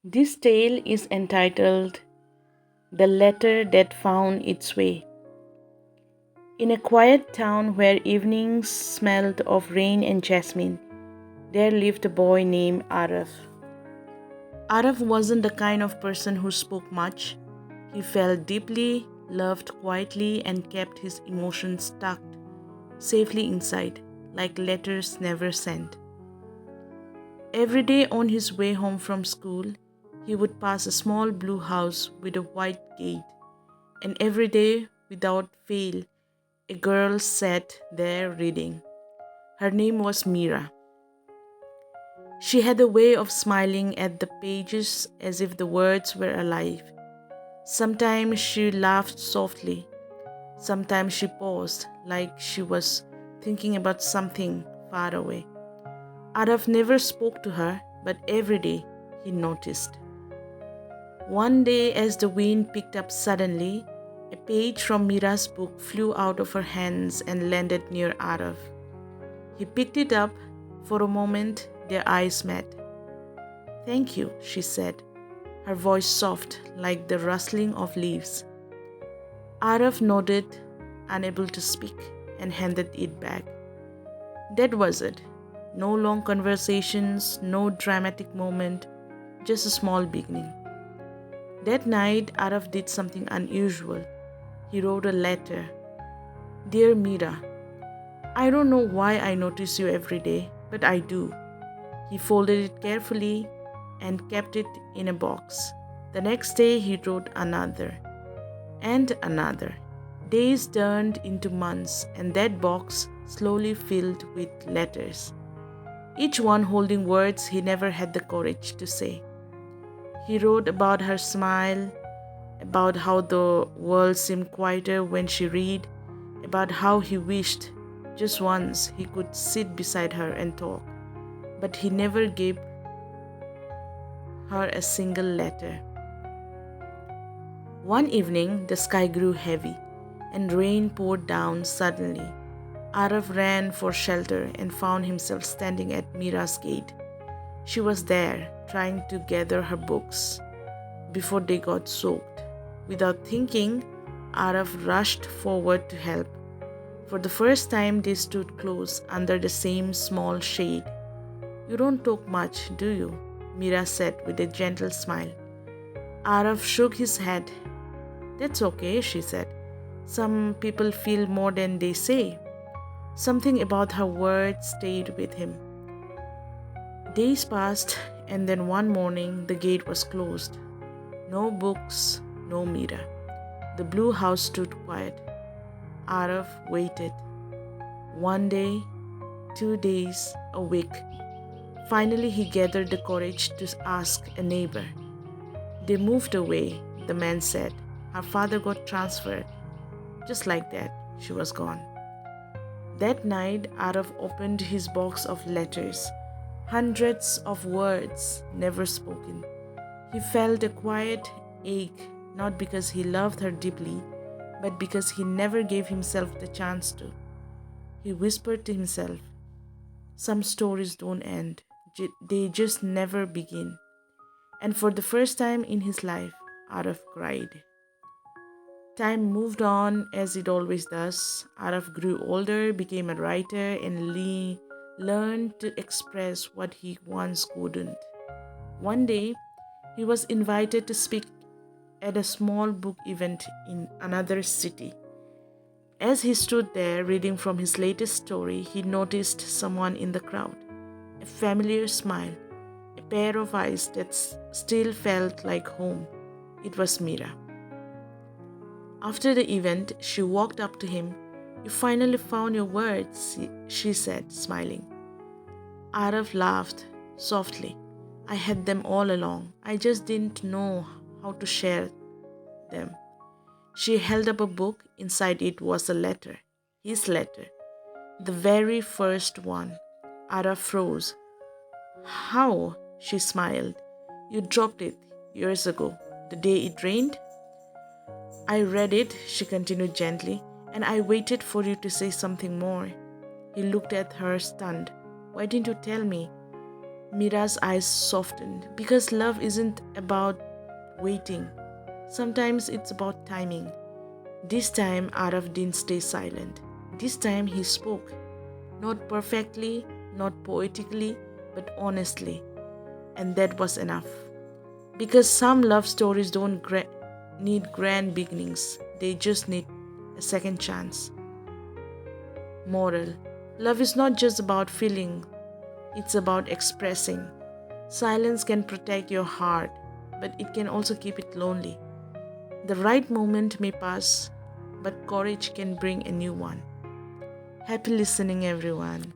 This tale is entitled The Letter That Found Its Way. In a quiet town where evenings smelled of rain and jasmine, there lived a boy named Araf. Araf wasn't the kind of person who spoke much. He felt deeply, loved quietly, and kept his emotions tucked safely inside, like letters never sent. Every day on his way home from school, he would pass a small blue house with a white gate, and every day, without fail, a girl sat there reading. Her name was Mira. She had a way of smiling at the pages as if the words were alive. Sometimes she laughed softly. Sometimes she paused like she was thinking about something far away. Araf never spoke to her, but every day he noticed. One day, as the wind picked up suddenly, a page from Mira's book flew out of her hands and landed near Araf. He picked it up. For a moment, their eyes met. "Thank you," she said, her voice soft like the rustling of leaves. Araf nodded, unable to speak, and handed it back. That was it. No long conversations, no dramatic moment, just a small beginning. That night, Araf did something unusual. He wrote a letter. "Dear Mira, I don't know why I notice you every day, but I do." He folded it carefully and kept it in a box. The next day, he wrote another and another. Days turned into months, and that box slowly filled with letters, each one holding words he never had the courage to say. He wrote about her smile, about how the world seemed quieter when she read, about how he wished just once he could sit beside her and talk, but he never gave her a single letter. One evening, the sky grew heavy and rain poured down suddenly. Araf ran for shelter and found himself standing at Mira's gate. She was there, trying to gather her books before they got soaked. Without thinking, Araf rushed forward to help. For the first time, they stood close under the same small shade. "You don't talk much, do you?" Mira said with a gentle smile. Araf shook his head. "That's okay," she said. "Some people feel more than they say." Something about her words stayed with him. Days passed, and then one morning the gate was closed. No books, no Mira. The blue house stood quiet. Araf waited. 1 day, 2 days, a week. Finally, he gathered the courage to ask a neighbor. "They moved away," the man said. "Her father got transferred." Just like that, she was gone. That night, Araf opened his box of letters, hundreds of words never spoken. He felt a quiet ache, not because he loved her deeply, but because he never gave himself the chance to. He whispered to himself, "Some stories don't end, they just never begin." And for the first time in his life, Araf cried. Time moved on as it always does. Araf grew older, became a writer, and learned to express what he once couldn't. One day, he was invited to speak at a small book event in another city. As he stood there reading from his latest story, he noticed someone in the crowd. A familiar smile, a pair of eyes that still felt like home. It was Mira. After the event, she walked up to him. "You finally found your words," she said, smiling. Araf laughed softly. "I had them all along. I just didn't know how to share them." She held up a book. Inside it was a letter. His letter. The very first one. Araf froze. "How?" She smiled. "You dropped it years ago, the day it rained?" "I read it," she continued gently, "and I waited for you to say something more." He looked at her stunned. "Why didn't you tell me?" Mira's eyes softened because love isn't about waiting. Sometimes it's about timing. This time, Arav didn't stay silent. This time, he spoke. Not perfectly, not poetically, but honestly. And that was enough. Because some love stories don't need grand beginnings, they just need a second chance. Moral: love is not just about feeling, it's about expressing. Silence can protect your heart, but it can also keep it lonely. The right moment may pass, but courage can bring a new one. Happy listening, everyone.